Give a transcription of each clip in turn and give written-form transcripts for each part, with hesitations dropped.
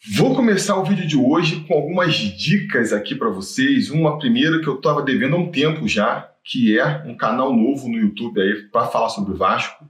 Vou começar o vídeo de hoje com algumas dicas aqui para vocês. Uma primeira que eu estava devendo há um tempo já, que é um canal novo no YouTube aí para falar sobre o Vasco,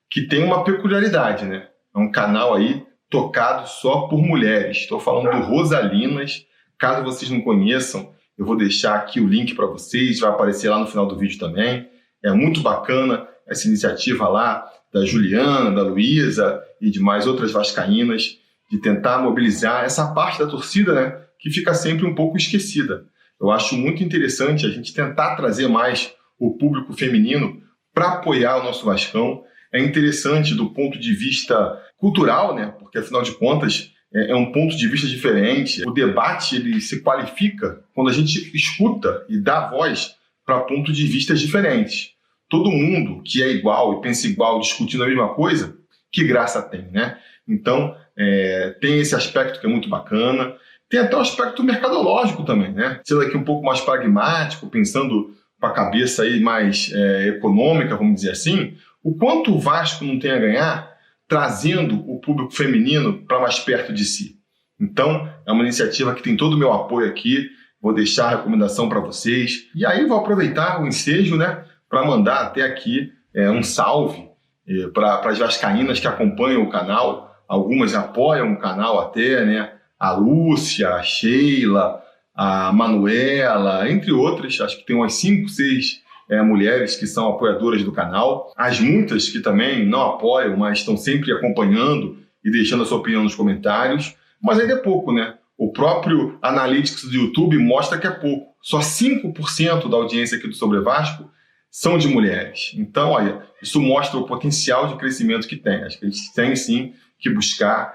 que tem uma peculiaridade, né? É um canal aí tocado só por mulheres. Estou falando do Rosalinas. Caso vocês não conheçam, eu vou deixar aqui o link para vocês, vai aparecer lá no final do vídeo também. É muito bacana essa iniciativa lá da Juliana, da Luísa e de mais outras vascaínas, de tentar mobilizar essa parte da torcida, né, que fica sempre um pouco esquecida. Eu acho muito interessante a gente tentar trazer mais o público feminino para apoiar o nosso Vascão. É interessante do ponto de vista cultural, né, porque afinal de contas é um ponto de vista diferente. O debate ele se qualifica quando a gente escuta e dá voz para pontos de vista diferentes. Todo mundo que é igual e pensa igual discutindo a mesma coisa, que graça tem, né? Então, tem esse aspecto que é muito bacana. Tem até o aspecto mercadológico também, né? Sendo aqui um pouco mais pragmático, pensando com a cabeça aí mais econômica, vamos dizer assim, o quanto o Vasco não tem a ganhar trazendo o público feminino para mais perto de si. Então, é uma iniciativa que tem todo o meu apoio aqui. Vou deixar a recomendação para vocês. E aí vou aproveitar o ensejo, né, para mandar até aqui um salve para as vascaínas que acompanham o canal. Algumas apoiam o canal até, né? A Lúcia, a Sheila, a Manuela, entre outras. Acho que tem umas 5, 6 mulheres que são apoiadoras do canal. As muitas que também não apoiam, mas estão sempre acompanhando e deixando a sua opinião nos comentários. Mas ainda é pouco, né? O próprio Analytics do YouTube mostra que é pouco. Só 5% da audiência aqui do Sobre Vasco são de mulheres. Então, olha, isso mostra o potencial de crescimento que tem. Acho que a gente tem, sim, que buscar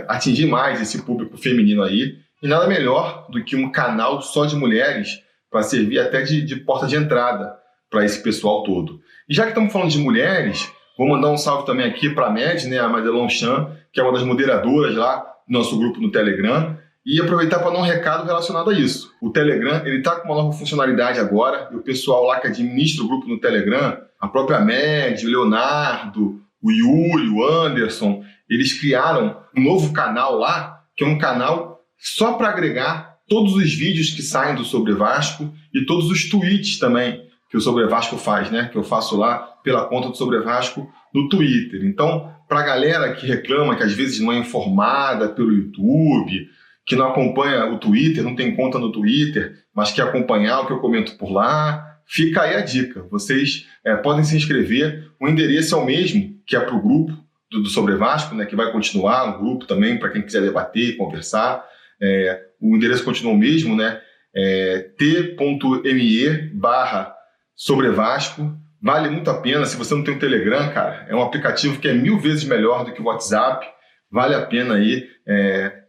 atingir mais esse público feminino aí. E nada melhor do que um canal só de mulheres para servir até de porta de entrada para esse pessoal todo. E já que estamos falando de mulheres, vou mandar um salve também aqui para a Med, né, a Madelon Chan, que é uma das moderadoras lá do nosso grupo no Telegram. E aproveitar para dar um recado relacionado a isso. O Telegram está com uma nova funcionalidade agora, e o pessoal lá que administra o grupo no Telegram, a própria Med, o Leonardo, o Yuri, o Anderson, eles criaram um novo canal lá, que é um canal só para agregar todos os vídeos que saem do Sobre Vasco e todos os tweets também que o Sobre Vasco faz, né? Que eu faço lá pela conta do Sobre Vasco no Twitter. Então, para a galera que reclama que às vezes não é informada pelo YouTube, que não acompanha o Twitter, não tem conta no Twitter, mas quer acompanhar o que eu comento por lá, fica aí a dica. Vocês podem se inscrever. O endereço é o mesmo que é para o grupo do Sobre Vasco, né, que vai continuar, um grupo também para quem quiser debater e conversar. O endereço continua o mesmo, né? t.me/sobrevasco. Vale muito a pena. Se você não tem um Telegram, cara, é um aplicativo que é 1000 vezes melhor do que o WhatsApp. Vale a pena aí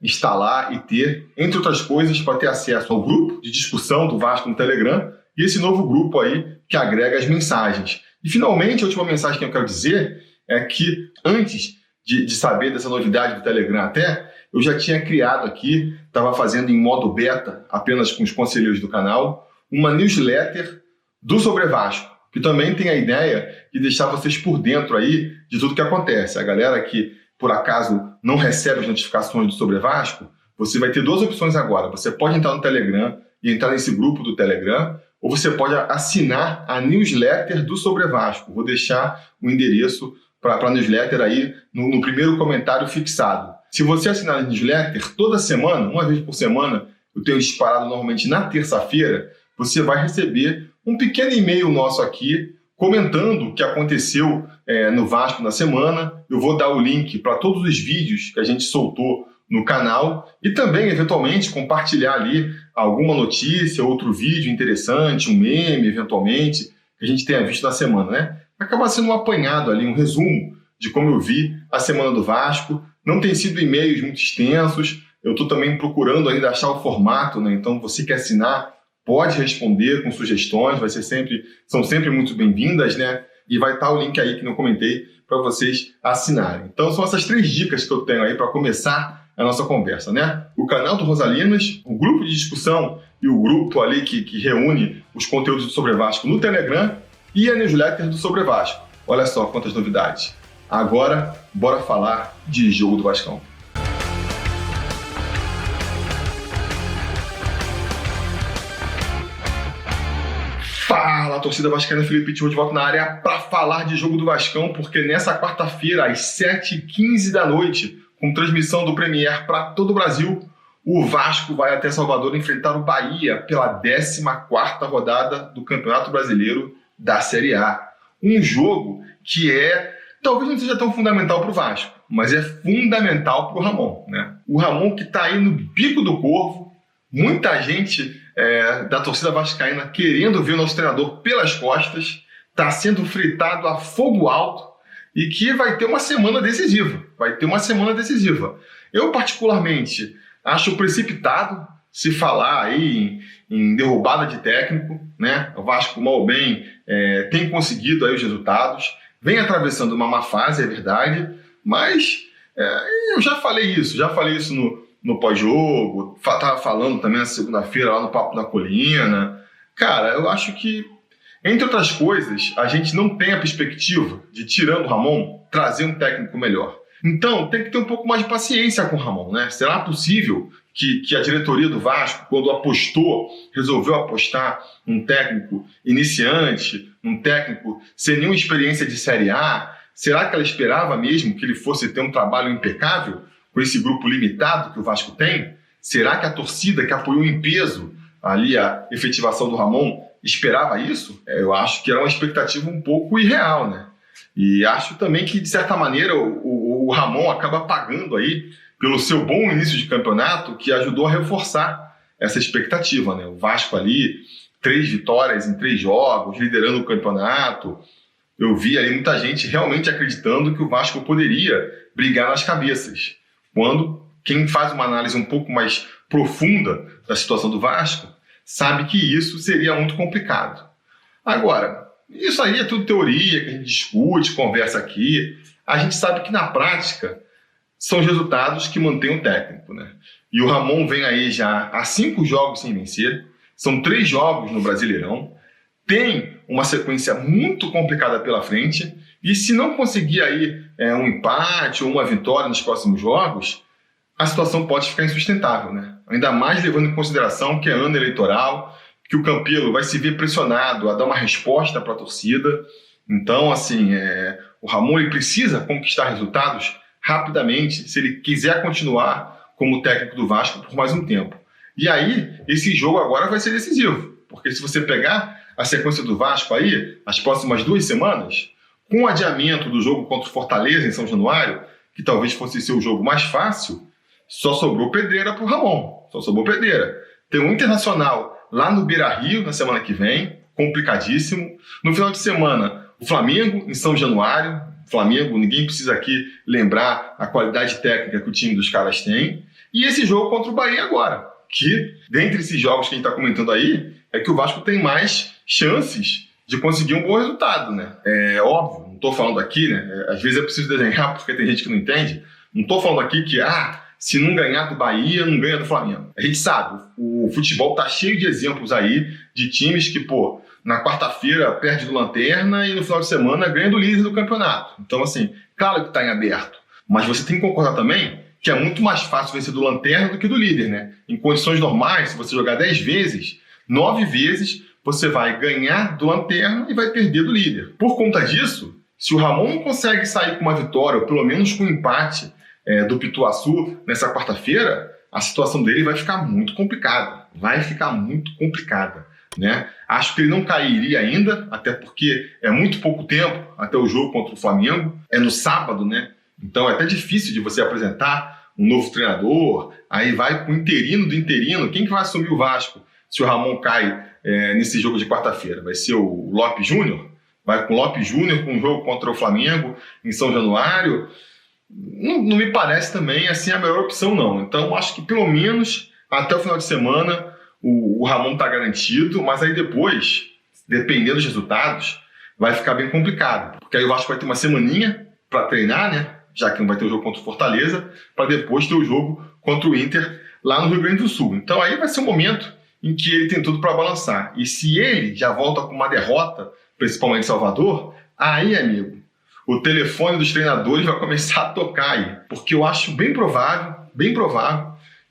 instalar e ter, entre outras coisas, para ter acesso ao grupo de discussão do Vasco no Telegram e esse novo grupo aí que agrega as mensagens. E, finalmente, a última mensagem que eu quero dizer é que, antes de saber dessa novidade do Telegram até, eu já tinha criado aqui, estava fazendo em modo beta, apenas com os conselheiros do canal, uma newsletter do Sobre Vasco, que também tem a ideia de deixar vocês por dentro aí de tudo que acontece. A galera que, por acaso, não recebe as notificações do Sobre Vasco, você vai ter 2 opções agora. Você pode entrar no Telegram e entrar nesse grupo do Telegram, ou você pode assinar a newsletter do Sobre Vasco. Vou deixar o endereço para a newsletter aí no primeiro comentário fixado. Se você assinar a newsletter, toda semana, uma vez por semana, eu tenho disparado normalmente na terça-feira, você vai receber um pequeno e-mail nosso aqui, comentando o que aconteceu no Vasco na semana. Eu vou dar o link para todos os vídeos que a gente soltou no canal e também, eventualmente, compartilhar ali alguma notícia, outro vídeo interessante, um meme, eventualmente, que a gente tenha visto na semana, né? Acaba sendo um apanhado ali, um resumo de como eu vi a semana do Vasco. Não tem sido e-mails muito extensos, eu estou também procurando ainda achar o formato, né? Então, você que assinar, pode responder com sugestões, são sempre muito bem-vindas, né? E vai estar o link aí que eu comentei para vocês assinarem. Então, são essas 3 dicas que eu tenho aí para começar a nossa conversa, né? O canal do Rosalinas, o grupo de discussão e o grupo ali que reúne os conteúdos do Sobre Vasco no Telegram e a newsletter do Sobre Vasco. Olha só quantas novidades. Agora, bora falar de jogo do Vascão. Fala, torcida vascaína, Felipe Tiru de volta na área para falar de jogo do Vascão, porque nessa quarta-feira, às 7h15 da noite, com transmissão do Premier para todo o Brasil, o Vasco vai até Salvador enfrentar o Bahia pela 14ª rodada do Campeonato Brasileiro da Série A. Um jogo que talvez não seja tão fundamental para o Vasco, mas é fundamental para o Ramon, né? O Ramon que está aí no bico do corvo, muita gente da torcida vascaína querendo ver o nosso treinador pelas costas, está sendo fritado a fogo alto e que vai ter uma semana decisiva. Eu, particularmente, acho precipitado se falar aí em derrubada de técnico, né? O Vasco, mal ou bem, tem conseguido aí os resultados, vem atravessando uma má fase, é verdade, mas eu já falei isso no pós-jogo, estava falando também na segunda-feira lá no Papo da Colina. Cara, eu acho que, entre outras coisas, a gente não tem a perspectiva de, tirando o Ramon, trazer um técnico melhor. Então, tem que ter um pouco mais de paciência com o Ramon, né? Será possível que a diretoria do Vasco, quando resolveu apostar num técnico iniciante, num técnico sem nenhuma experiência de Série A, será que ela esperava mesmo que ele fosse ter um trabalho impecável com esse grupo limitado que o Vasco tem? Será que a torcida que apoiou em peso ali a efetivação do Ramon esperava isso? Eu acho que era uma expectativa um pouco irreal, né? E acho também que, de certa maneira, o Ramon acaba pagando aí pelo seu bom início de campeonato, que ajudou a reforçar essa expectativa, né? O Vasco ali, 3 vitórias em 3 jogos, liderando o campeonato. Eu vi ali muita gente realmente acreditando que o Vasco poderia brigar nas cabeças. Quando quem faz uma análise um pouco mais profunda da situação do Vasco sabe que isso seria muito complicado. Agora, isso aí é tudo teoria que a gente discute, conversa aqui. A gente sabe que na prática são os resultados que mantêm o técnico, né? E o Ramon vem aí já há 5 jogos sem vencer, são 3 jogos no Brasileirão, tem uma sequência muito complicada pela frente, e se não conseguir aí um empate ou uma vitória nos próximos jogos, a situação pode ficar insustentável, né? Ainda mais levando em consideração que é ano eleitoral, que o Campelo vai se ver pressionado a dar uma resposta para a torcida. Então, assim, o Ramon ele precisa conquistar resultados rapidamente se ele quiser continuar como técnico do Vasco por mais um tempo. E aí, esse jogo agora vai ser decisivo, porque se você pegar a sequência do Vasco aí, as próximas 2 semanas, com o adiamento do jogo contra o Fortaleza em São Januário, que talvez fosse ser o jogo mais fácil, só sobrou pedreira para o Ramon, Tem um Internacional lá no Beira-Rio na semana que vem, complicadíssimo. No final de semana, o Flamengo em São Januário. Flamengo, ninguém precisa aqui lembrar a qualidade técnica que o time dos caras tem. E esse jogo contra o Bahia agora, que, dentre esses jogos que a gente está comentando aí, é que o Vasco tem mais chances de conseguir um bom resultado, né? É óbvio, não estou falando aqui, né? Às vezes é preciso desenhar porque tem gente que não entende. Não estou falando aqui que, se não ganhar do Bahia, não ganha do Flamengo. A gente sabe, o futebol tá cheio de exemplos aí de times que, na quarta-feira perde do Lanterna e no final de semana ganha do líder do campeonato. Então, assim, claro que está em aberto. Mas você tem que concordar também que é muito mais fácil vencer do Lanterna do que do líder, né? Em condições normais, se você jogar 10 vezes, 9 vezes você vai ganhar do Lanterna e vai perder do líder. Por conta disso, se o Ramon não consegue sair com uma vitória, ou pelo menos com um empate do Pituaçu nessa quarta-feira, a situação dele vai ficar muito complicada. Né? Acho que ele não cairia ainda, até porque é muito pouco tempo até o jogo contra o Flamengo, é no sábado, né? Então é até difícil de você apresentar um novo treinador, aí vai com o interino do interino. Quem que vai assumir o Vasco se o Ramon cai nesse jogo de quarta-feira? Vai ser o Lopes Júnior? Vai com o Lopes Júnior com um jogo contra o Flamengo em São Januário? Não me parece também assim a melhor opção, não. Então acho que pelo menos até o final de semana o Ramon está garantido, mas aí depois, dependendo dos resultados, vai ficar bem complicado. Porque aí o Vasco vai ter uma semaninha para treinar, né? Já que não vai ter o jogo contra o Fortaleza, para depois ter o jogo contra o Inter lá no Rio Grande do Sul. Então aí vai ser um momento em que ele tem tudo para balançar. E se ele já volta com uma derrota, principalmente em Salvador, aí, amigo, o telefone dos treinadores vai começar a tocar aí. Porque eu acho bem provável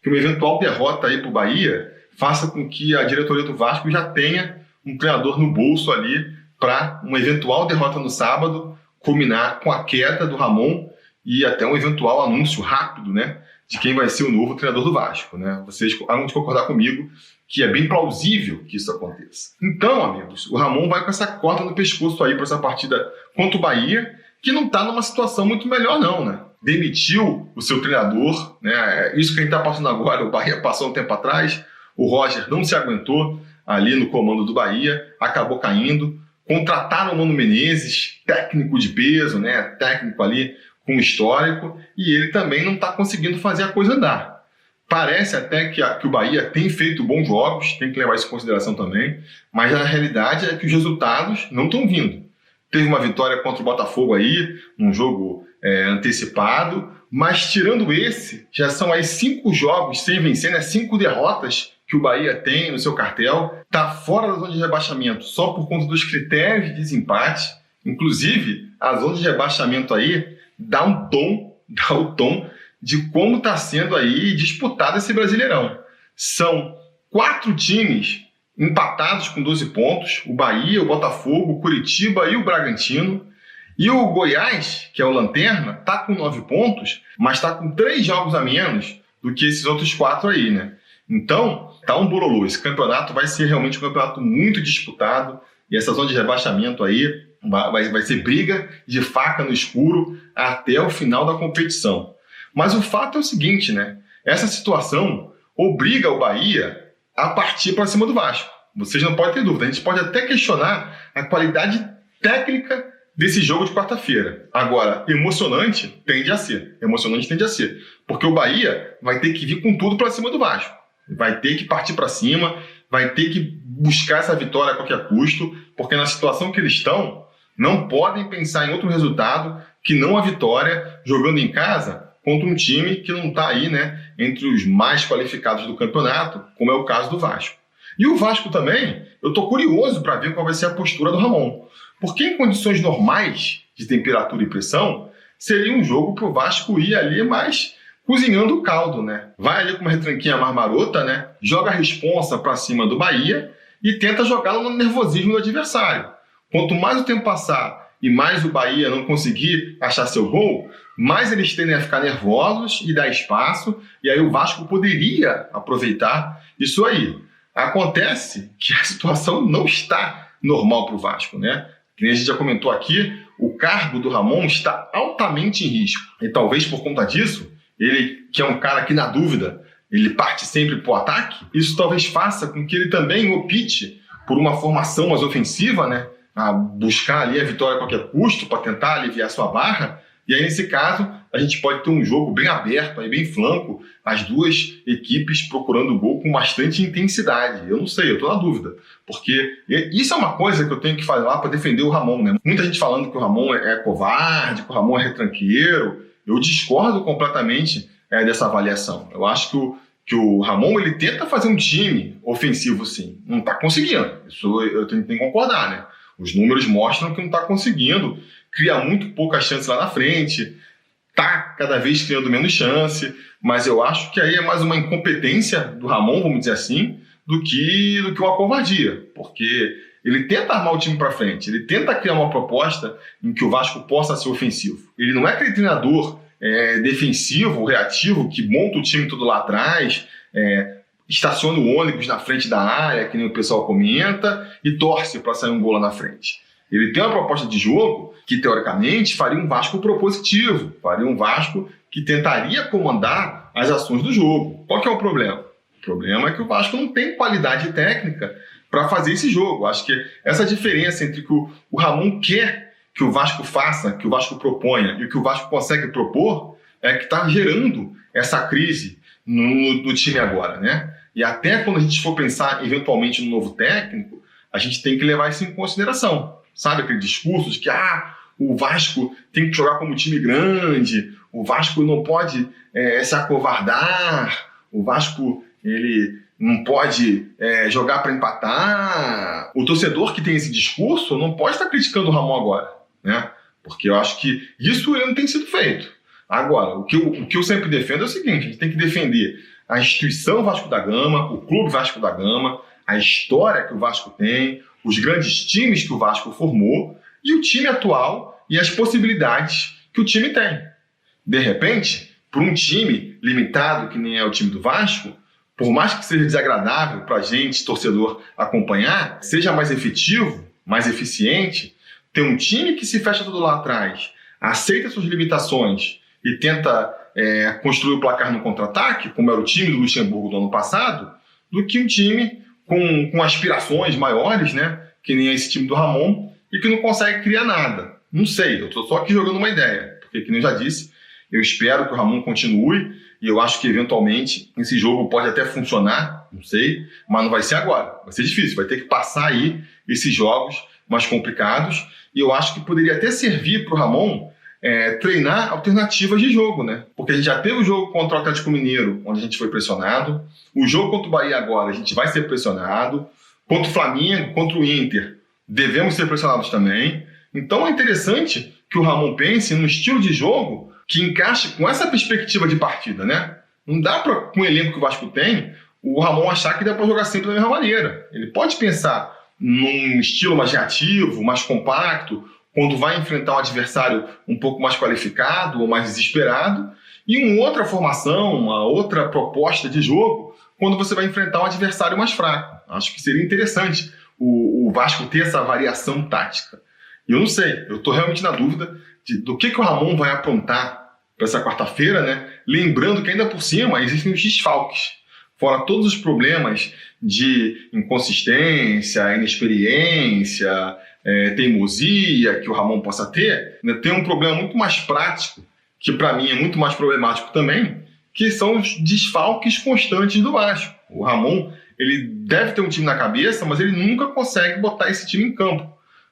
que uma eventual derrota aí para o Bahia faça com que a diretoria do Vasco já tenha um treinador no bolso ali para uma eventual derrota no sábado culminar com a queda do Ramon e até um eventual anúncio rápido, né, de quem vai ser o novo treinador do Vasco, né? Vocês vão concordar comigo que é bem plausível que isso aconteça. Então, amigos, o Ramon vai com essa corda no pescoço aí para essa partida contra o Bahia, que não está numa situação muito melhor não, né? Demitiu o seu treinador, né? Isso que a gente está passando agora, o Bahia passou um tempo atrás, o Roger não se aguentou ali no comando do Bahia, acabou caindo, contrataram o Mano Menezes, técnico de peso, né? Técnico ali com histórico, e ele também não está conseguindo fazer a coisa andar. Parece até que o Bahia tem feito bons jogos, tem que levar isso em consideração também, mas a realidade é que os resultados não estão vindo. Teve uma vitória contra o Botafogo aí, num jogo antecipado, mas tirando esse, já são aí 5 jogos sem vencer, né? 5 derrotas que o Bahia tem no seu cartel, está fora da zona de rebaixamento só por conta dos critérios de desempate. Inclusive, a zona de rebaixamento aí dá o tom de como está sendo aí disputado esse Brasileirão. São 4 times empatados com 12 pontos, o Bahia, o Botafogo, o Curitiba e o Bragantino. E o Goiás, que é o Lanterna, está com 9 pontos, mas está com 3 jogos a menos do que esses outros 4 aí, né? Então, tá um bololô. Esse campeonato vai ser realmente um campeonato muito disputado, e essa zona de rebaixamento aí vai ser briga de faca no escuro até o final da competição. Mas o fato é o seguinte, né? Essa situação obriga o Bahia a partir para cima do Vasco. Vocês não podem ter dúvida. A gente pode até questionar a qualidade técnica desse jogo de quarta-feira. Agora, emocionante tende a ser. Porque o Bahia vai ter que vir com tudo para cima do Vasco. Vai ter que partir para cima, vai ter que buscar essa vitória a qualquer custo, porque na situação que eles estão, não podem pensar em outro resultado que não a vitória jogando em casa contra um time que não está aí, né, entre os mais qualificados do campeonato, como é o caso do Vasco. E o Vasco também, eu estou curioso para ver qual vai ser a postura do Ramon. Porque em condições normais de temperatura e pressão, seria um jogo para o Vasco ir ali mais cozinhando o caldo, né? Vai ali com uma retranquinha mais marota, né? Joga a responsa para cima do Bahia e tenta jogá-lo no nervosismo do adversário. Quanto mais o tempo passar e mais o Bahia não conseguir achar seu gol, mais eles tendem a ficar nervosos e dar espaço, e aí o Vasco poderia aproveitar isso aí. Acontece que a situação não está normal para o Vasco, né? Que nem a gente já comentou aqui, o cargo do Ramon está altamente em risco. E talvez por conta disso, ele, que é um cara que na dúvida, ele parte sempre para o ataque, isso talvez faça com que ele também opte por uma formação mais ofensiva, né? A buscar ali a vitória a qualquer custo para tentar aliviar sua barra. E aí, nesse caso, a gente pode ter um jogo bem aberto, aí, bem flanco, as duas equipes procurando o gol com bastante intensidade. Eu não sei, eu estou na dúvida. Porque isso é uma coisa que eu tenho que falar para defender o Ramon, né? Muita gente falando que o Ramon é covarde, que o Ramon é retranqueiro. Eu discordo completamente dessa avaliação. Eu acho que o Ramon ele tenta fazer um time ofensivo, sim. Não está conseguindo. Isso eu tenho que concordar, né? Os números mostram que não está conseguindo. Cria muito pouca chance lá na frente. Está cada vez criando menos chance. Mas eu acho que aí é mais uma incompetência do Ramon, vamos dizer assim, do que uma covardia. Porque ele tenta armar o time para frente. Ele tenta criar uma proposta em que o Vasco possa ser ofensivo. Ele não é aquele treinador defensivo, reativo, que monta o time todo lá atrás, estaciona o ônibus na frente da área, que nem o pessoal comenta, e torce para sair um gol lá na frente. Ele tem uma proposta de jogo que, teoricamente, faria um Vasco propositivo, faria um Vasco que tentaria comandar as ações do jogo. Qual que é o problema? O problema é que o Vasco não tem qualidade técnica para fazer esse jogo. Acho que essa diferença entre o que o Ramon quer que o Vasco faça, que o Vasco proponha, e o que o Vasco consegue propor, é que está gerando essa crise no time agora, né? E até quando a gente for pensar eventualmente no novo técnico, a gente tem que levar isso em consideração. Sabe aquele discurso de que o Vasco tem que jogar como time grande, o Vasco não pode se acovardar, o Vasco ele não pode jogar para empatar. O torcedor que tem esse discurso não pode estar criticando o Ramon agora, né? Porque eu acho que isso não tem sido feito. Agora, o que eu sempre defendo é o seguinte: a gente tem que defender a instituição Vasco da Gama, o clube Vasco da Gama, a história que o Vasco tem, os grandes times que o Vasco formou e o time atual e as possibilidades que o time tem. De repente, para um time limitado, que nem é o time do Vasco, por mais que seja desagradável para a gente, torcedor, acompanhar, seja mais efetivo, mais eficiente, ter um time que se fecha tudo lá atrás, aceita suas limitações e tenta construir o placar no contra-ataque, como era o time do Luxemburgo do ano passado, do que um time com aspirações maiores, né, que nem esse time do Ramon, e que não consegue criar nada. Não sei, eu estou só aqui jogando uma ideia, porque, que nem eu já disse, eu espero que o Ramon continue, e eu acho que, eventualmente, esse jogo pode até funcionar, não sei, mas não vai ser agora. Vai ser difícil, vai ter que passar aí esses jogos mais complicados, e eu acho que poderia até servir para o Ramon treinar alternativas de jogo, né? Porque a gente já teve o jogo contra o Atlético Mineiro, onde a gente foi pressionado, o jogo contra o Bahia agora, a gente vai ser pressionado, contra o Flamengo, contra o Inter, devemos ser pressionados também. Então é interessante que o Ramon pense num estilo de jogo que encaixe com essa perspectiva de partida, né? Não dá para, com o elenco que o Vasco tem, o Ramon achar que dá para jogar sempre da mesma maneira. Ele pode pensar num estilo mais reativo, mais compacto, quando vai enfrentar um adversário um pouco mais qualificado ou mais desesperado, e uma outra formação, uma outra proposta de jogo, quando você vai enfrentar um adversário mais fraco. Acho que seria interessante o Vasco ter essa variação tática. E eu não sei, eu estou realmente na dúvida do que o Ramon vai aprontar para essa quarta-feira, né? Lembrando que ainda por cima existem os desfalques. Fora todos os problemas de inconsistência, inexperiência, teimosia que o Ramon possa ter, né? Tem um problema muito mais prático, que para mim é muito mais problemático também, que são os desfalques constantes do Vasco. O Ramon, ele deve ter um time na cabeça, mas ele nunca consegue botar esse time em campo.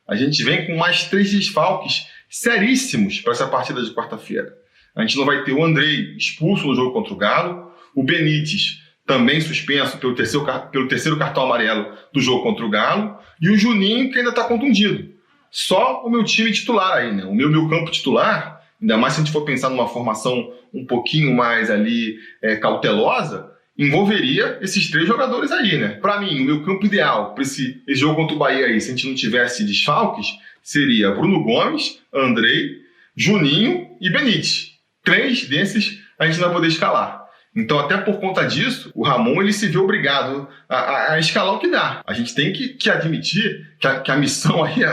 A gente vem com mais 3 desfalques seríssimos para essa partida de quarta-feira. A gente não vai ter o Andrei expulso no jogo contra o Galo, o Benítez também suspenso pelo terceiro cartão amarelo do jogo contra o Galo, e o Juninho, que ainda está contundido. Só o meu time titular aí, né? O meu campo titular, ainda mais se a gente for pensar numa formação um pouquinho mais ali cautelosa, envolveria esses 3 jogadores aí, né? Para mim, o meu campo ideal para esse jogo contra o Bahia aí, se a gente não tivesse desfalques, seria Bruno Gomes, Andrei, Juninho e Benítez. 3 desses a gente não vai poder escalar. Então, até por conta disso, o Ramon ele se vê obrigado a escalar o que dá. A gente tem que admitir que a missão aí,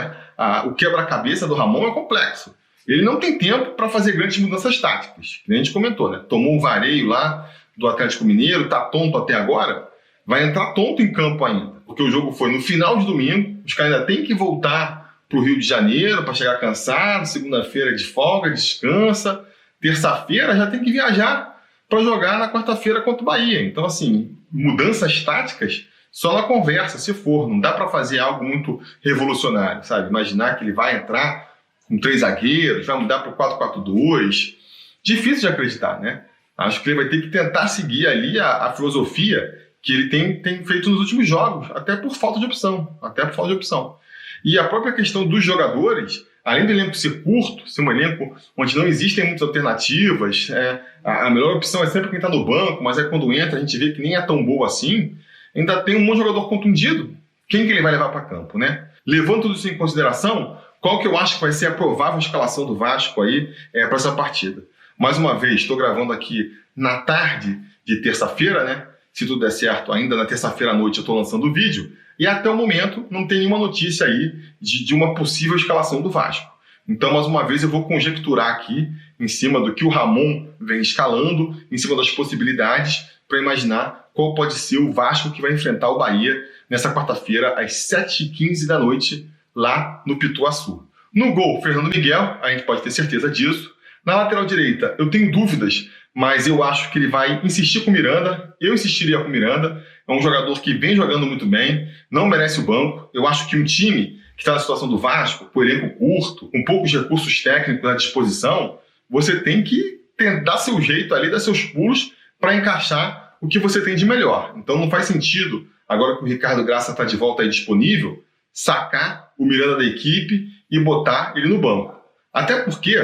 o quebra-cabeça do Ramon é complexo. Ele não tem tempo para fazer grandes mudanças táticas, que a gente comentou, né? Tomou um vareio lá do Atlético Mineiro, está tonto até agora, vai entrar tonto em campo ainda, porque o jogo foi no final de domingo, os caras ainda têm que voltar para o Rio de Janeiro para chegar cansado, segunda-feira de folga, descansa, terça-feira já tem que viajar para jogar na quarta-feira contra o Bahia. Então, assim, mudanças táticas só na conversa, se for. Não dá para fazer algo muito revolucionário, sabe? Imaginar que ele vai entrar com 3 zagueiros, vai mudar para o 4-4-2. Difícil de acreditar, né? Acho que ele vai ter que tentar seguir ali a filosofia que ele tem feito nos últimos jogos, até por falta de opção. E a própria questão dos jogadores, além do elenco ser curto, ser um elenco onde não existem muitas alternativas, a melhor opção é sempre quem está no banco, mas aí quando entra a gente vê que nem é tão boa assim, ainda tem um monte de jogador contundido. Quem que ele vai levar para campo, né? Levando tudo isso em consideração, qual que eu acho que vai ser a provável escalação do Vasco aí para essa partida? Mais uma vez, estou gravando aqui na tarde de terça-feira, né? Se tudo der certo, ainda na terça-feira à noite eu estou lançando o vídeo, e até o momento não tem nenhuma notícia aí de uma possível escalação do Vasco. Então, mais uma vez, eu vou conjecturar aqui, em cima do que o Ramon vem escalando, em cima das possibilidades, para imaginar qual pode ser o Vasco que vai enfrentar o Bahia nessa quarta-feira, às 7h15 da noite, lá no Pituaçu. No gol, Fernando Miguel, a gente pode ter certeza disso. Na lateral direita, eu tenho dúvidas, mas eu acho que ele vai insistir com o Miranda. Eu insistiria com o Miranda. É um jogador que vem jogando muito bem, não merece o banco. Eu acho que um time que está na situação do Vasco, com elenco curto, com poucos recursos técnicos à disposição, você tem que dar seu jeito ali, dar seus pulos para encaixar o que você tem de melhor. Então não faz sentido, agora que o Ricardo Graça está de volta aí disponível, sacar o Miranda da equipe e botar ele no banco. Até porque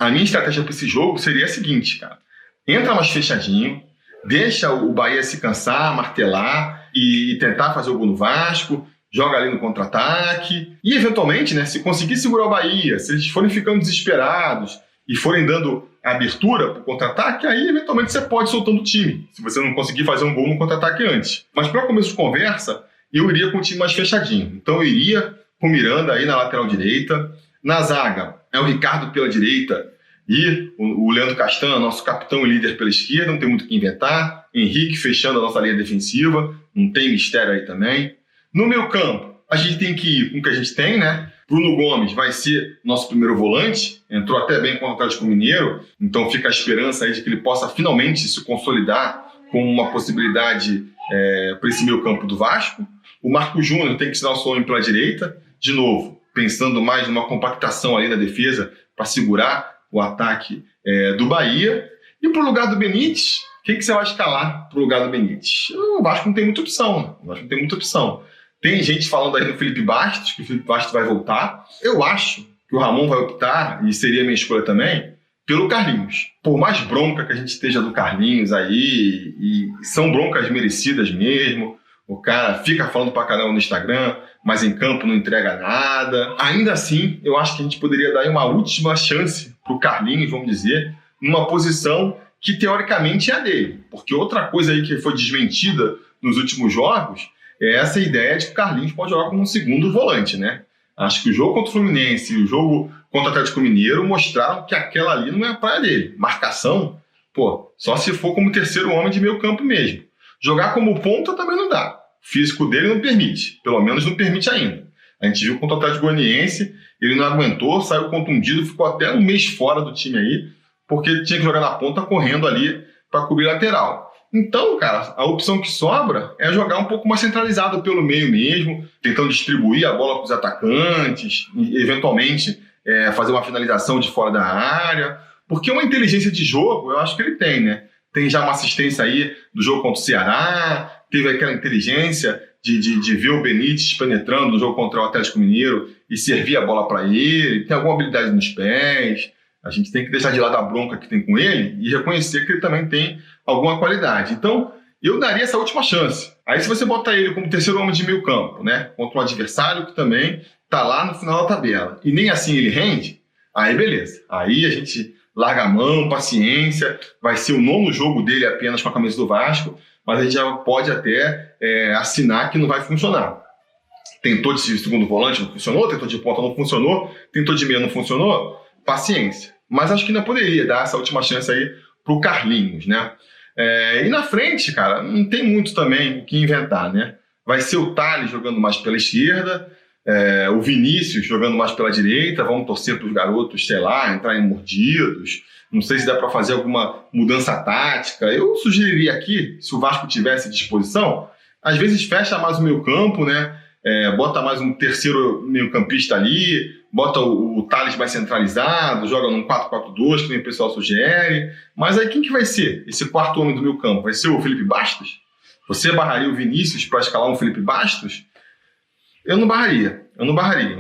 a minha estratégia para esse jogo seria a seguinte, cara. Entra mais fechadinho, deixa o Bahia se cansar, martelar e tentar fazer o gol no Vasco, joga ali no contra-ataque e, eventualmente, né, se conseguir segurar o Bahia, se eles forem ficando desesperados e forem dando abertura para o contra-ataque, aí, eventualmente, você pode ir soltando o time, se você não conseguir fazer um gol no contra-ataque antes. Mas, para começo de conversa, eu iria com o time mais fechadinho. Então, eu iria com o Miranda aí na lateral direita. Na zaga, é o Ricardo pela direita e o Leandro Castan, nosso capitão e líder pela esquerda, não tem muito o que inventar. Henrique fechando a nossa linha defensiva, não tem mistério aí também. No meio campo, a gente tem que ir com o que a gente tem, né? Bruno Gomes vai ser nosso primeiro volante, entrou até bem contra o Atlético Mineiro, então fica a esperança aí de que ele possa finalmente se consolidar com uma possibilidade para esse meio campo do Vasco. O Marco Júnior tem que ser nosso homem pela direita, de novo, pensando mais numa compactação ali da defesa para segurar o ataque do Bahia. E para o lugar do Benítez, quem que você vai escalar para o lugar do Benítez? O Vasco não tem muita opção. Tem gente falando aí no Felipe Bastos, que o Felipe Bastos vai voltar. Eu acho que o Ramon vai optar, e seria a minha escolha também, pelo Carlinhos. Por mais bronca que a gente esteja do Carlinhos aí, e são broncas merecidas mesmo, o cara fica falando pra caramba no Instagram, mas em campo não entrega nada. Ainda assim, eu acho que a gente poderia dar uma última chance pro Carlinhos, vamos dizer, numa posição que teoricamente é a dele. Porque outra coisa aí que foi desmentida nos últimos jogos é essa ideia de que o Carlinhos pode jogar como um segundo volante, né? Acho que o jogo contra o Fluminense e o jogo contra o Atlético Mineiro mostraram que aquela ali não é a praia dele. Marcação, só se for como terceiro homem de meio campo mesmo. Jogar como ponta também não dá. O físico dele não permite. Pelo menos não permite ainda. A gente viu contra o Atlético Goianiense, ele não aguentou, saiu contundido, ficou até um mês fora do time aí, porque tinha que jogar na ponta correndo ali para cobrir lateral. Então, cara, a opção que sobra é jogar um pouco mais centralizado pelo meio mesmo, tentando distribuir a bola para os atacantes, e, eventualmente fazer uma finalização de fora da área, porque uma inteligência de jogo eu acho que ele tem, né? Tem já uma assistência aí do jogo contra o Ceará, teve aquela inteligência de ver o Benítez penetrando no jogo contra o Atlético Mineiro e servir a bola para ele, tem alguma habilidade nos pés. A gente tem que deixar de lado a bronca que tem com ele e reconhecer que ele também tem alguma qualidade. Então, eu daria essa última chance. Aí, se você botar ele como terceiro homem de meio campo, né, contra um adversário que também está lá no final da tabela, e nem assim ele rende, aí beleza. Aí a gente larga a mão, paciência, vai ser o 9º jogo dele apenas com a camisa do Vasco, mas a gente já pode até assinar que não vai funcionar. Tentou de segundo volante, não funcionou, tentou de ponta, não funcionou, tentou de meia, não funcionou, paciência. Mas acho que ainda poderia dar essa última chance aí pro Carlinhos, né? E na frente, cara, não tem muito também o que inventar, né? Vai ser o Thales jogando mais pela esquerda, o Vinícius jogando mais pela direita, vamos torcer para os garotos, sei lá, entrarem mordidos. Não sei se dá para fazer alguma mudança tática. Eu sugeriria aqui, se o Vasco tivesse disposição, às vezes fecha mais o meio campo, né? Bota mais um terceiro meio-campista ali, bota o Thales mais centralizado, joga num 4-4-2, que nem o pessoal sugere. Mas aí quem que vai ser esse quarto homem do meio-campo? Vai ser o Felipe Bastos? Você barraria o Vinícius para escalar um Felipe Bastos? Eu não barraria.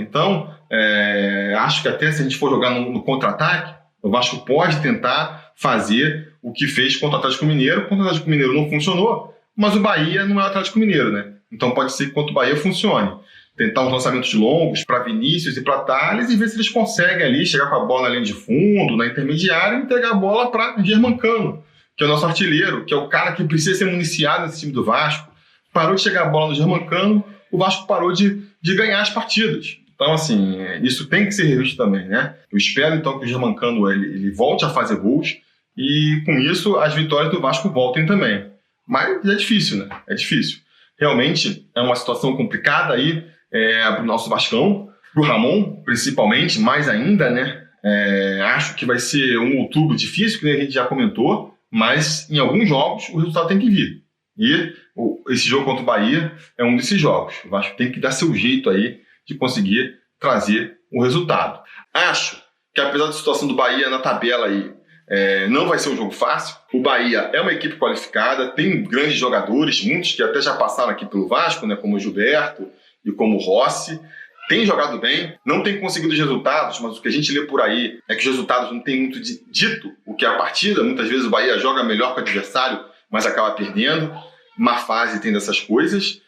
Então, acho que até se a gente for jogar no contra-ataque, o Vasco pode tentar fazer o que fez contra o Atlético Mineiro. Contra o Atlético Mineiro não funcionou, mas o Bahia não é o Atlético Mineiro, né? Então pode ser que contra o Bahia funcione. Tentar uns lançamentos longos para Vinícius e para Thales e ver se eles conseguem ali chegar com a bola na linha de fundo, na intermediária e entregar a bola para Germancano, que é o nosso artilheiro, que é o cara que precisa ser municiado nesse time do Vasco. Parou de chegar a bola no Germancano, o Vasco parou de ganhar as partidas. Então, assim, isso tem que ser revisto também, né? Eu espero, então, que o Germancano ele volte a fazer gols e, com isso, as vitórias do Vasco voltem também. Mas é difícil, né? É difícil. Realmente é uma situação complicada aí para o nosso Vascão, para o Ramon, principalmente, mais ainda, né? Acho que vai ser um outubro difícil, que a gente já comentou, mas em alguns jogos o resultado tem que vir. E esse jogo contra o Bahia é um desses jogos. O Vasco tem que dar seu jeito aí de conseguir trazer um resultado. Acho que, apesar da situação do Bahia na tabela aí, não vai ser um jogo fácil. O Bahia é uma equipe qualificada, tem grandes jogadores, muitos que até já passaram aqui pelo Vasco, né, como o Gilberto e como o Rossi. Tem jogado bem, não tem conseguido os resultados, mas o que a gente lê por aí é que os resultados não tem muito dito o que é a partida. Muitas vezes o Bahia joga melhor que o adversário, mas acaba perdendo. Má fase tem dessas coisas.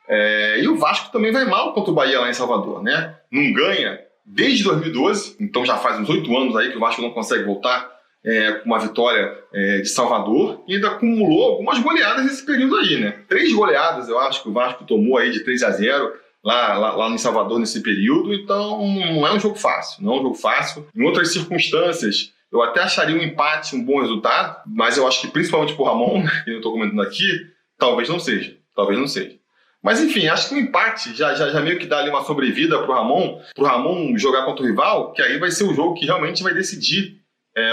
E o Vasco também vai mal contra o Bahia lá em Salvador, né? Não ganha desde 2012, então já faz uns 8 anos aí que o Vasco não consegue voltar com uma vitória de Salvador, e ainda acumulou algumas goleadas nesse período aí, né? 3 goleadas, eu acho, que o Vasco tomou aí de 3-0 lá em Salvador nesse período, então não é um jogo fácil, não é um jogo fácil. Em outras circunstâncias, eu até acharia um empate um bom resultado, mas eu acho que principalmente por Ramon, que eu estou comentando aqui, talvez não seja. Mas enfim, acho que um empate já meio que dá ali uma sobrevida pro Ramon jogar contra o rival, que aí vai ser o jogo que realmente vai decidir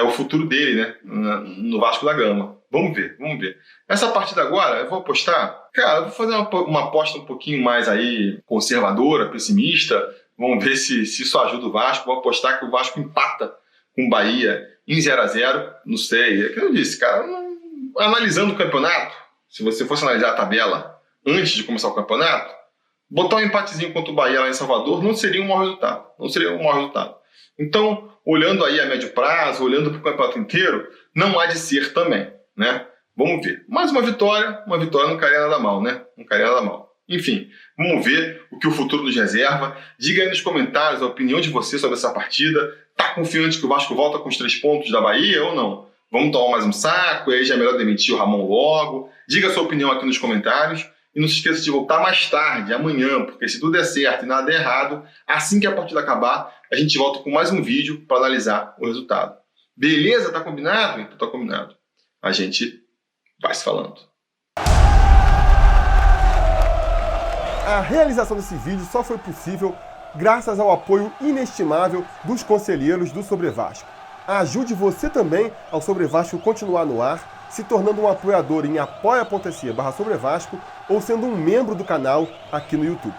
o futuro dele, né, no Vasco da Gama. Vamos ver. Essa partida agora, eu vou apostar, cara, eu vou fazer uma aposta um pouquinho mais aí conservadora, pessimista. Vamos ver se isso ajuda o Vasco. Vou apostar que o Vasco empata com o Bahia em 0-0, não sei. É o que eu disse, cara, analisando o campeonato, se você fosse analisar a tabela antes de começar o campeonato, botar um empatezinho contra o Bahia lá em Salvador não seria um mau resultado. Então, olhando aí a médio prazo, olhando para o campeonato inteiro, não há de ser também, né? Vamos ver. Mais uma vitória não cairia nada mal, né? Não cairia nada mal. Enfim, vamos ver o que o futuro nos reserva. Diga aí nos comentários a opinião de você sobre essa partida. Tá confiante que o Vasco volta com os 3 pontos da Bahia ou não? Vamos tomar mais um saco, e aí já é melhor demitir o Ramon logo. Diga a sua opinião aqui nos comentários. E não se esqueça de voltar mais tarde, amanhã, porque se tudo der certo e nada der errado, assim que a partida acabar, a gente volta com mais um vídeo para analisar o resultado. Beleza? Tá combinado? Então tá combinado. A gente vai se falando. A realização desse vídeo só foi possível graças ao apoio inestimável dos conselheiros do Sobre Vasco. Ajude você também ao Sobre Vasco continuar no ar, se tornando um apoiador em apoia.se/Sobre Vasco ou sendo um membro do canal aqui no YouTube.